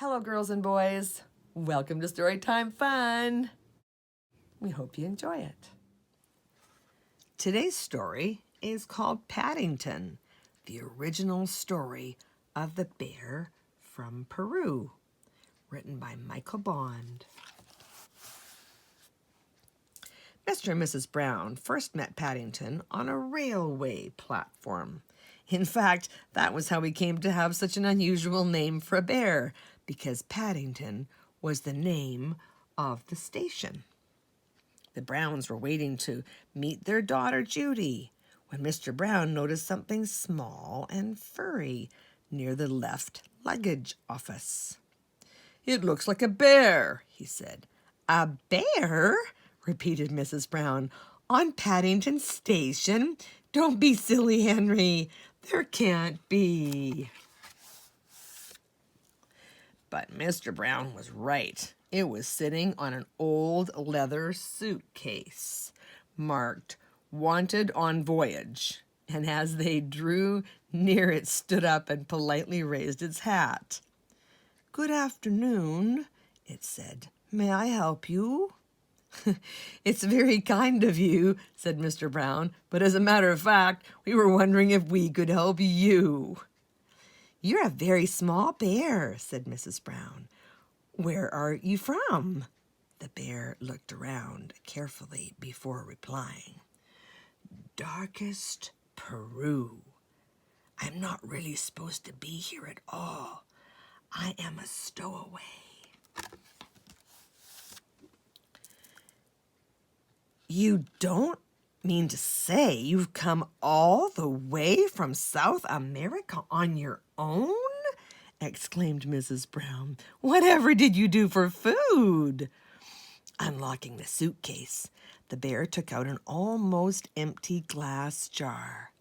Hello, girls and boys. Welcome to Storytime Fun. We hope you enjoy it. Today's story is called Paddington, the original story of the bear from Peru, written by Michael Bond. Mr. and Mrs. Brown first met Paddington on a railway platform. In fact, that was how he came to have such an unusual name for a bear, because Paddington was the name of the station. The Browns were waiting to meet their daughter Judy when Mr. Brown noticed something small and furry near the left luggage office. "It looks like a bear," he said. "A bear?" repeated Mrs. Brown. "On Paddington Station? Don't be silly, Henry. There can't be." But Mr. Brown was right. It was sitting on an old leather suitcase marked "Wanted on Voyage." And as they drew near, it stood up and politely raised its hat. "Good afternoon," it said. "May I help you?" "It's very kind of you," said Mr. Brown, "but as a matter of fact, we were wondering if we could help you." "You're a very small bear," said Mrs. Brown. "Where are you from?" The bear looked around carefully before replying. "Darkest Peru. I'm not really supposed to be here at all. I am a stowaway." "You don't mean to say you've come all the way from South America on your own?" exclaimed Mrs. Brown. "Whatever did you do for food?" Unlocking the suitcase, the bear took out an almost empty glass jar.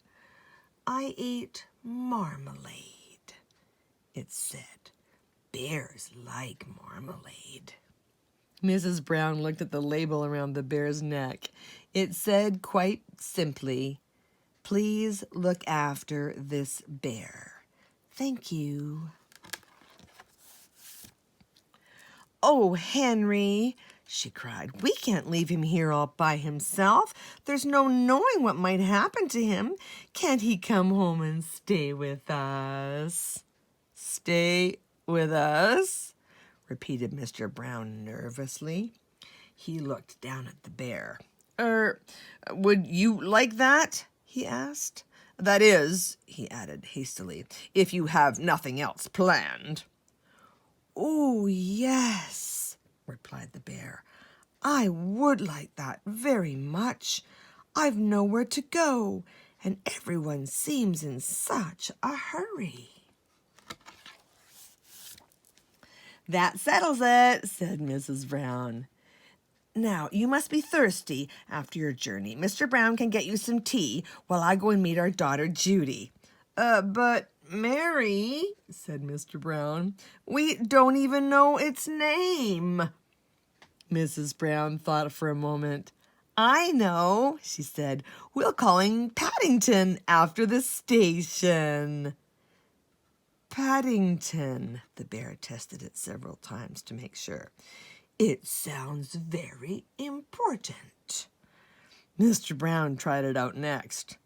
"I ate marmalade," it said. "Bears like marmalade." Mrs. Brown looked at the label around the bear's neck. It said quite simply, "Please look after this bear. Thank you." "Oh, Henry," she cried, "we can't leave him here all by himself. There's no knowing what might happen to him. Can't he come home and stay with us?" "Stay with us?" repeated Mr. Brown nervously. He looked down at the bear. Would you like that?" he asked. "That is," he added hastily, "if you have nothing else planned." "Oh, yes," replied the bear. "I would like that very much. I've nowhere to go, and everyone seems in such a hurry." "That settles it," said Mrs. Brown. "Now, you must be thirsty after your journey. Mr. Brown can get you some tea while I go and meet our daughter Judy." But Mary," said Mr. Brown, "we don't even know its name." Mrs. Brown thought for a moment. "I know," she said. "We'll call him Paddington after the station." "Paddington," the bear tested it several times to make sure. "It sounds very important." Mr. Brown tried it out next.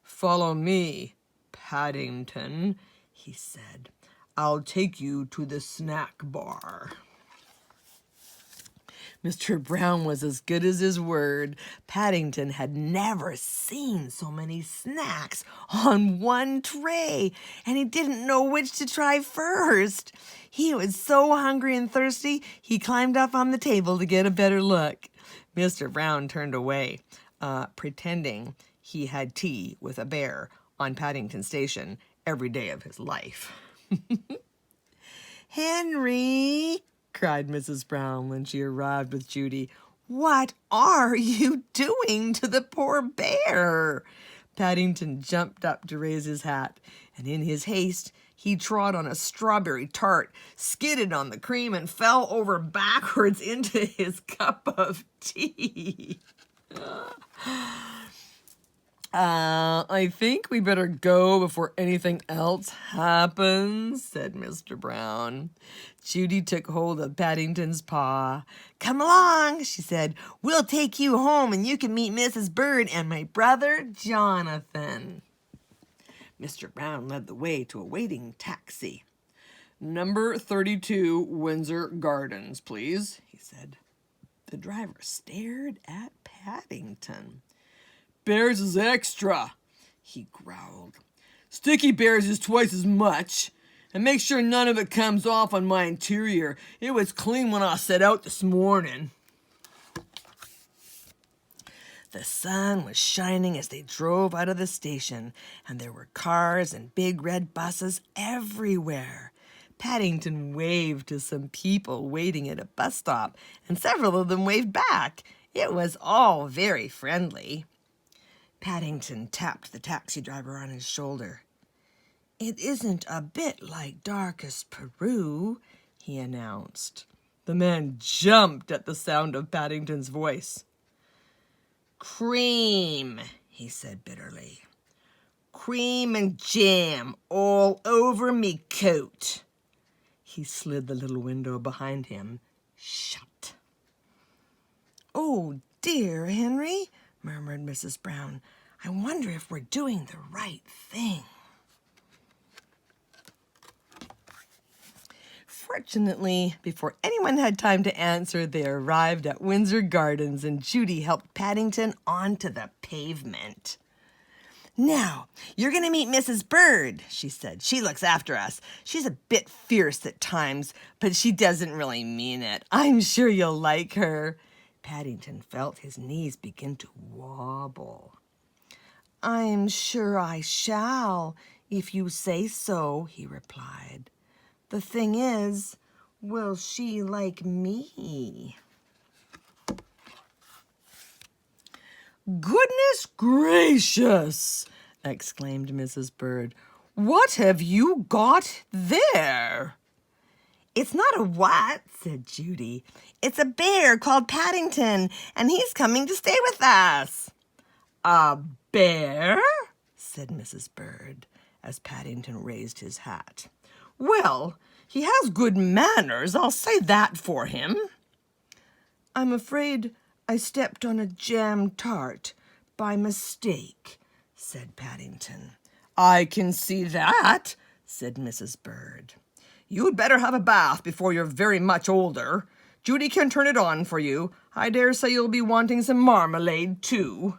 "Follow me, Paddington," he said. "I'll take you to the snack bar." Mr. Brown was as good as his word. Paddington had never seen so many snacks on one tray, and he didn't know which to try first. He was so hungry and thirsty, he climbed up on the table to get a better look. Mr. Brown turned away, pretending he had tea with a bear on Paddington Station every day of his life. "Henry," cried Mrs. Brown when she arrived with Judy, "what are you doing to the poor bear?" Paddington jumped up to raise his hat, and in his haste he trod on a strawberry tart, skidded on the cream, and fell over backwards into his cup of tea. I think we better go before anything else happens, said Mr. Brown. Judy took hold of Paddington's paw. Come along, she said. We'll take you home and you can meet Mrs. Bird and my brother, Jonathan. Mr. Brown led the way to a waiting taxi. Number 32, Windsor Gardens, please, he said. The driver stared at Paddington. Bears is extra, he growled. Sticky Bears is twice as much. And make sure none of it comes off on my interior. It was clean when I set out this morning. The sun was shining as they drove out of the station, and there were cars and big red buses everywhere. Paddington waved to some people waiting at a bus stop, and several of them waved back. It was all very friendly. Paddington tapped the taxi driver on his shoulder. It isn't a bit like darkest Peru, he announced. The man jumped at the sound of Paddington's voice. Cream, he said bitterly. Cream and jam all over me coat. He slid the little window behind him shut. Oh, dear, Henry, murmured Mrs. Brown. I wonder if we're doing the right thing. Fortunately, before anyone had time to answer, they arrived at Windsor Gardens and Judy helped Paddington onto the pavement. Now, you're going to meet Mrs. Bird, she said. She looks after us. She's a bit fierce at times, but she doesn't really mean it. I'm sure you'll like her. Paddington felt his knees begin to wobble. I'm sure I shall, if you say so, he replied. The thing is, will she like me? Goodness gracious, exclaimed Mrs. Bird. What have you got there? It's not a what, said Judy. It's a bear called Paddington, and he's coming to stay with us. A bear? Said Mrs. Bird, as Paddington raised his hat. Well, he has good manners, I'll say that for him. I'm afraid I stepped on a jam tart by mistake, said Paddington. I can see that, said Mrs. Bird. You'd better have a bath before you're very much older. Judy can turn it on for you. I dare say you'll be wanting some marmalade, too.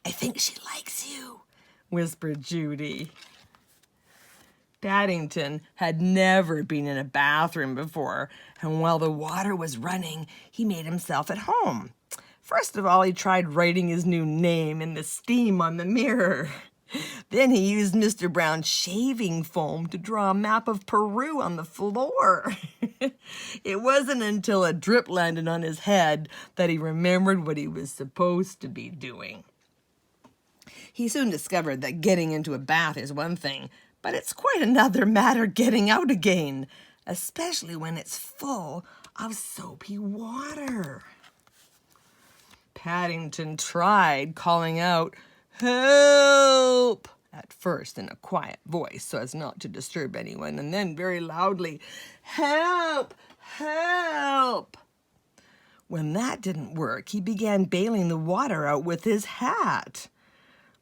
I think she likes you, whispered Judy. Paddington had never been in a bathroom before, and while the water was running, he made himself at home. First of all, he tried writing his new name in the steam on the mirror. Then he used Mr. Brown's shaving foam to draw a map of Peru on the floor. It wasn't until a drip landed on his head that he remembered what he was supposed to be doing. He soon discovered that getting into a bath is one thing, but it's quite another matter getting out again, especially when it's full of soapy water. Paddington tried calling out, "Help!" at first in a quiet voice so as not to disturb anyone, and then very loudly, "Help! Help!" When that didn't work, he began bailing the water out with his hat.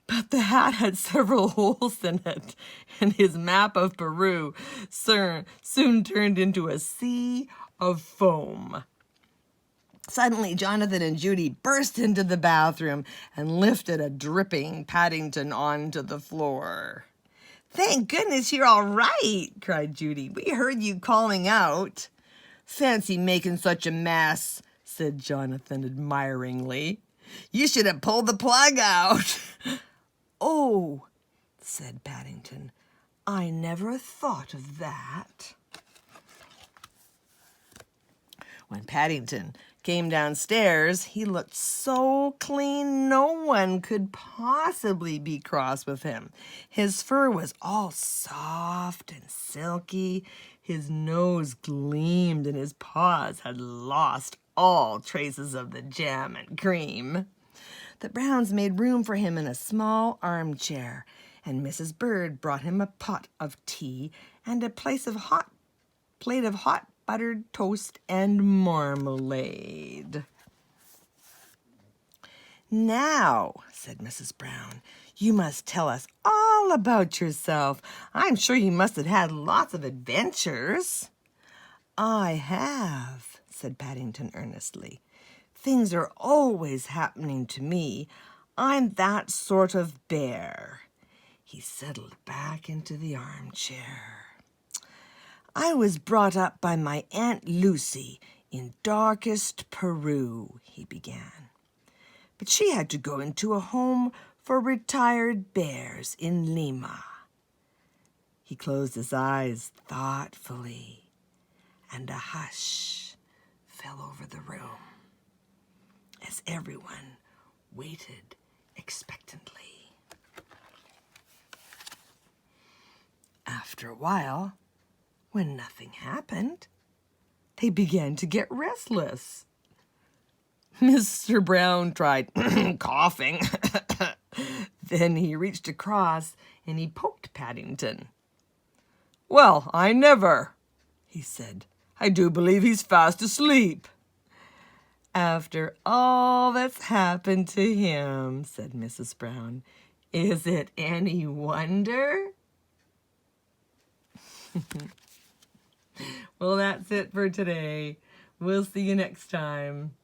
But the hat had several holes in it, and his map of Peru soon turned into a sea of foam. Suddenly, Jonathan and Judy burst into the bathroom and lifted a dripping Paddington onto the floor. Thank goodness you're all right, cried Judy. We heard you calling out. Fancy making such a mess, said Jonathan admiringly. You should have pulled the plug out. Oh, said Paddington, I never thought of that. When Paddington came downstairs, he looked so clean no one could possibly be cross with him. His fur was all soft and silky, his nose gleamed, and his paws had lost all traces of the jam and cream. The Browns made room for him in a small armchair, and Mrs. Bird brought him a pot of tea and a plate of hot buttered toast and marmalade. "Now," said Mrs. Brown, "you must tell us all about yourself. I'm sure you must have had lots of adventures." "I have," said Paddington earnestly. "Things are always happening to me. I'm that sort of bear." He settled back into the armchair. "I was brought up by my Aunt Lucy in darkest Peru," he began. "But she had to go into a home for retired bears in Lima." He closed his eyes thoughtfully, and a hush fell over the room as everyone waited expectantly. After a while, when nothing happened, they began to get restless. Mr. Brown tried coughing. Then he reached across and he poked Paddington. "Well, I never," he said. "I do believe he's fast asleep." "After all that's happened to him," said Mrs. Brown, "is it any wonder?" Well, that's it for today. We'll see you next time.